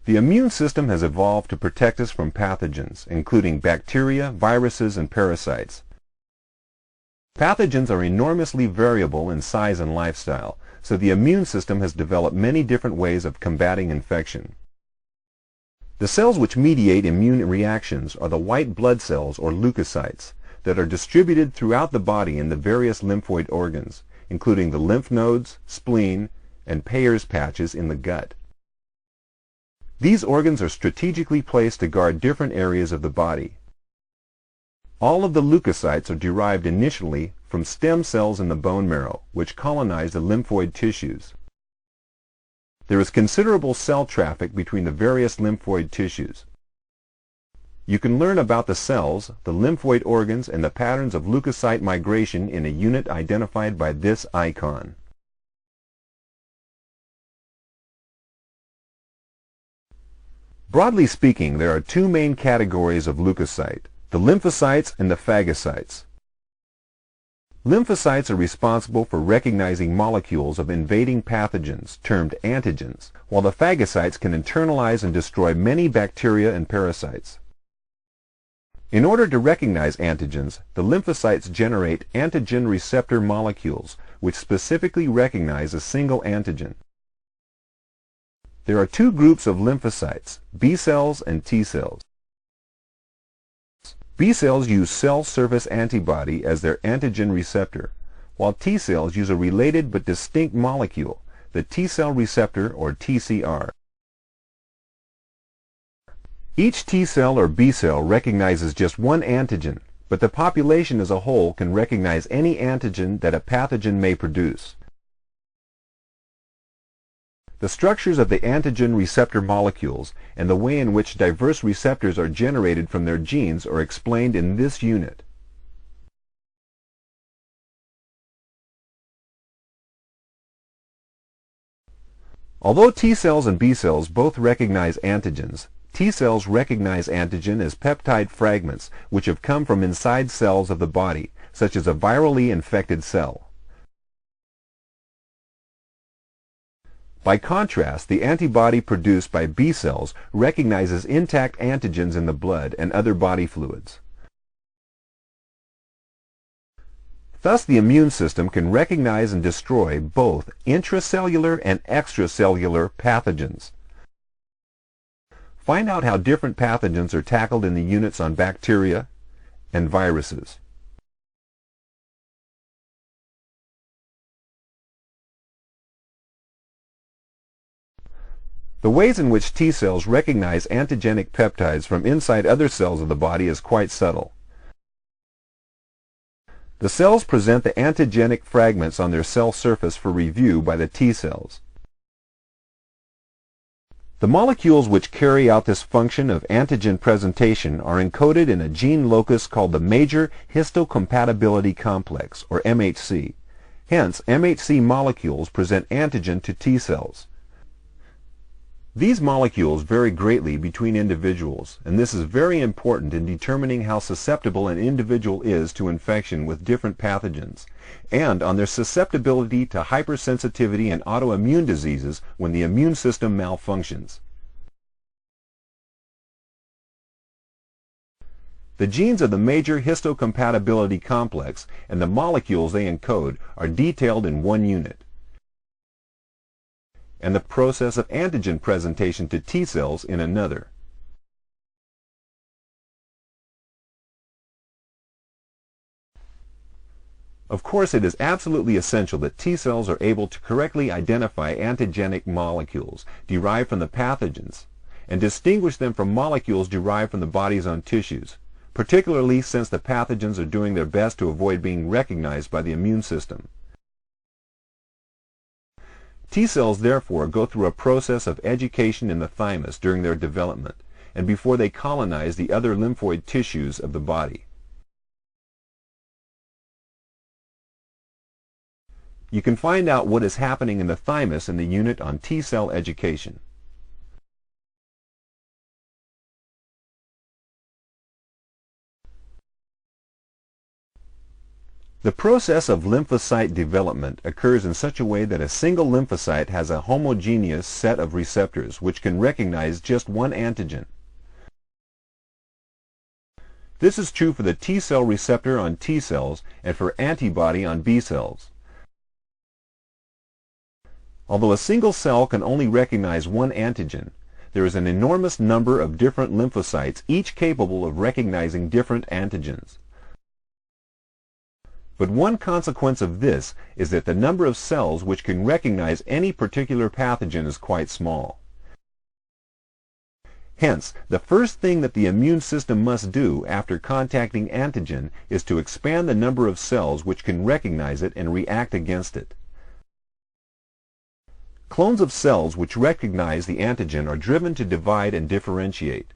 The immune system has evolved to protect us from pathogens, including bacteria, viruses, and parasites. Pathogens are enormously variable in size and lifestyle, so the immune system has developed many different ways of combating infection. The cells which mediate immune reactions are the white blood cells, or leukocytes, that are distributed throughout the body in the various lymphoid organs, including the lymph nodes, spleen, and Peyer's patches in the gut. These organs are strategically placed to guard different areas of the body. All of the leukocytes are derived initially from stem cells in the bone marrow, which colonize the lymphoid tissues. There is considerable cell traffic between the various lymphoid tissues. You can learn about the cells, the lymphoid organs, and the patterns of leukocyte migration in a unit identified by this icon. Broadly speaking, there are two main categories of leukocyte, the lymphocytes and the phagocytes. Lymphocytes are responsible for recognizing molecules of invading pathogens, termed antigens, while the phagocytes can internalize and destroy many bacteria and parasites. In order to recognize antigens, the lymphocytes generate antigen receptor molecules, which specifically recognize a single antigen. There are two groups of lymphocytes, B cells and T cells. B cells use cell surface antibody as their antigen receptor, while T cells use a related but distinct molecule, the T cell receptor, or TCR. Each T cell or B cell recognizes just one antigen, but the population as a whole can recognize any antigen that a pathogen may produce. The structures of the antigen receptor molecules and the way in which diverse receptors are generated from their genes are explained in this unit. Although T cells and B cells both recognize antigens, T cells recognize antigen as peptide fragments which have come from inside cells of the body, such as a virally infected cell. By contrast, the antibody produced by B cells recognizes intact antigens in the blood and other body fluids. Thus, the immune system can recognize and destroy both intracellular and extracellular pathogens. Find out how different pathogens are tackled in the units on bacteria and viruses. The ways in which T cells recognize antigenic peptides from inside other cells of the body is quite subtle. The cells present the antigenic fragments on their cell surface for review by the T cells. The molecules which carry out this function of antigen presentation are encoded in a gene locus called the major histocompatibility complex, or MHC. Hence, MHC molecules present antigen to T cells. These molecules vary greatly between individuals, and this is very important in determining how susceptible an individual is to infection with different pathogens, and on their susceptibility to hypersensitivity and autoimmune diseases when the immune system malfunctions. The genes of the major histocompatibility complex and the molecules they encode are detailed in one unit, and the process of antigen presentation to T cells in another. Of course, it is absolutely essential that T cells are able to correctly identify antigenic molecules derived from the pathogens and distinguish them from molecules derived from the body's own tissues, particularly since the pathogens are doing their best to avoid being recognized by the immune system. T cells therefore go through a process of education in the thymus during their development and before they colonize the other lymphoid tissues of the body. You can find out what is happening in the thymus in the unit on T cell education. The process of lymphocyte development occurs in such a way that a single lymphocyte has a homogeneous set of receptors which can recognize just one antigen. This is true for the T cell receptor on T cells and for antibody on B cells. Although a single cell can only recognize one antigen, there is an enormous number of different lymphocytes, each capable of recognizing different antigens. But one consequence of this is that the number of cells which can recognize any particular pathogen is quite small. Hence, the first thing that the immune system must do after contacting antigen is to expand the number of cells which can recognize it and react against it. Clones of cells which recognize the antigen are driven to divide and differentiate.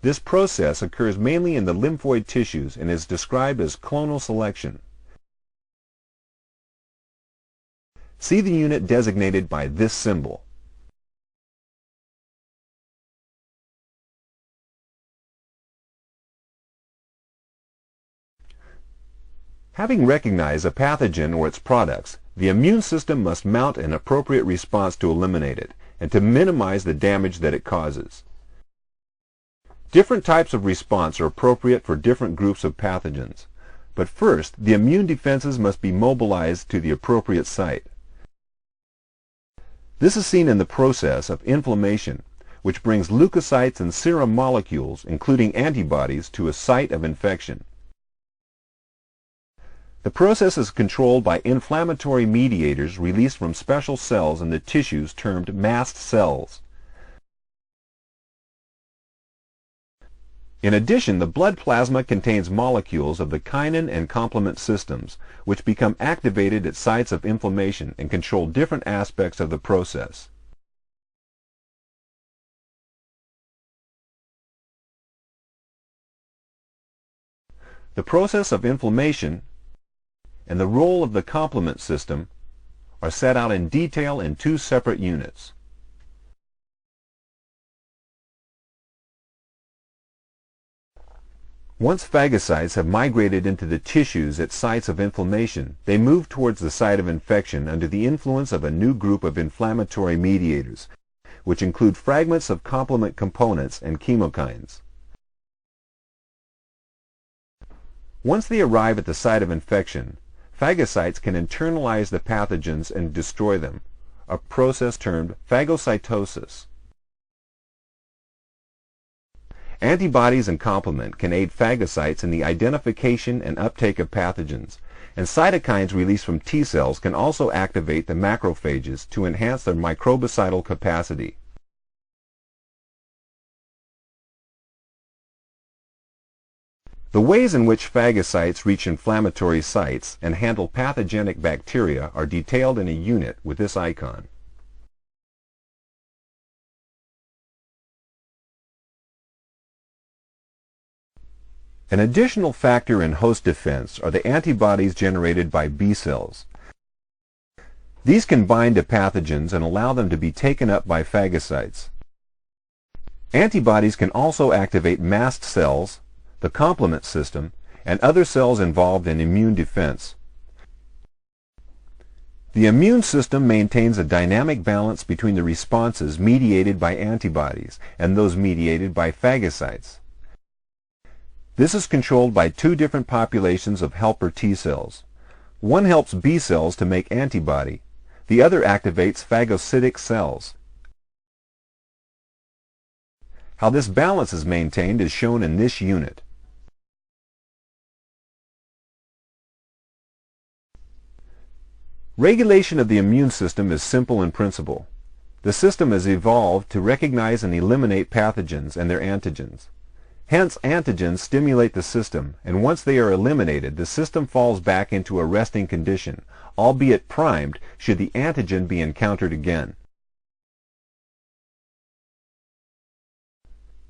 This process occurs mainly in the lymphoid tissues and is described as clonal selection. See the unit designated by this symbol. Having recognized a pathogen or its products, the immune system must mount an appropriate response to eliminate it and to minimize the damage that it causes. Different types of response are appropriate for different groups of pathogens, but first the immune defenses must be mobilized to the appropriate site. This is seen in the process of inflammation, which brings leukocytes and serum molecules, including antibodies, to a site of infection. The process is controlled by inflammatory mediators released from special cells in the tissues termed mast cells. In addition, the blood plasma contains molecules of the kinin and complement systems, which become activated at sites of inflammation and control different aspects of the process. The process of inflammation and the role of the complement system are set out in detail in two separate units. Once phagocytes have migrated into the tissues at sites of inflammation, they move towards the site of infection under the influence of a new group of inflammatory mediators, which include fragments of complement components and chemokines. Once they arrive at the site of infection, phagocytes can internalize the pathogens and destroy them, a process termed phagocytosis. Antibodies and complement can aid phagocytes in the identification and uptake of pathogens, and cytokines released from T cells can also activate the macrophages to enhance their microbicidal capacity. The ways in which phagocytes reach inflammatory sites and handle pathogenic bacteria are detailed in a unit with this icon. An additional factor in host defense are the antibodies generated by B cells. These can bind to pathogens and allow them to be taken up by phagocytes. Antibodies can also activate mast cells, the complement system, and other cells involved in immune defense. The immune system maintains a dynamic balance between the responses mediated by antibodies and those mediated by phagocytes. This is controlled by two different populations of helper T cells. One helps B cells to make antibody, the other activates phagocytic cells. How this balance is maintained is shown in this unit. Regulation of the immune system is simple in principle. The system has evolved to recognize and eliminate pathogens and their antigens. Hence, antigens stimulate the system, and once they are eliminated, the system falls back into a resting condition, albeit primed should the antigen be encountered again.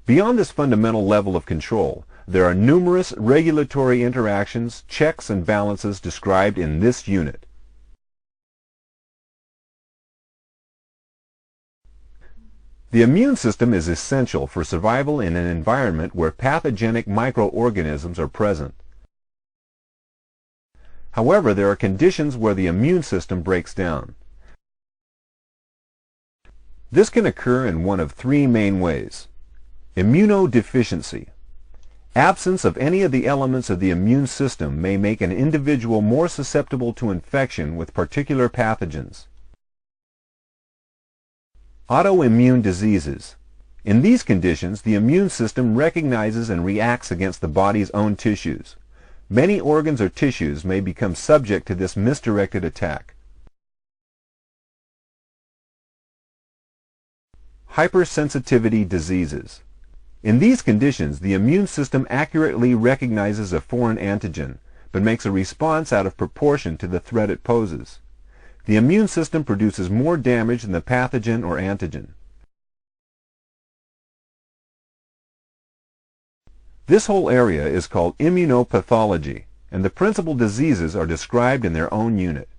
Beyond this fundamental level of control, there are numerous regulatory interactions, checks, and balances described in this unit. The immune system is essential for survival in an environment where pathogenic microorganisms are present. However, there are conditions where the immune system breaks down. This can occur in one of three main ways. Immunodeficiency. Absence of any of the elements of the immune system may make an individual more susceptible to infection with particular pathogens. Autoimmune diseases. In these conditions, the immune system recognizes and reacts against the body's own tissues. Many organs or tissues may become subject to this misdirected attack. Hypersensitivity diseases. In these conditions, the immune system accurately recognizes a foreign antigen, but makes a response out of proportion to the threat it poses. The immune system produces more damage than the pathogen or antigen. This whole area is called immunopathology, and the principal diseases are described in their own unit.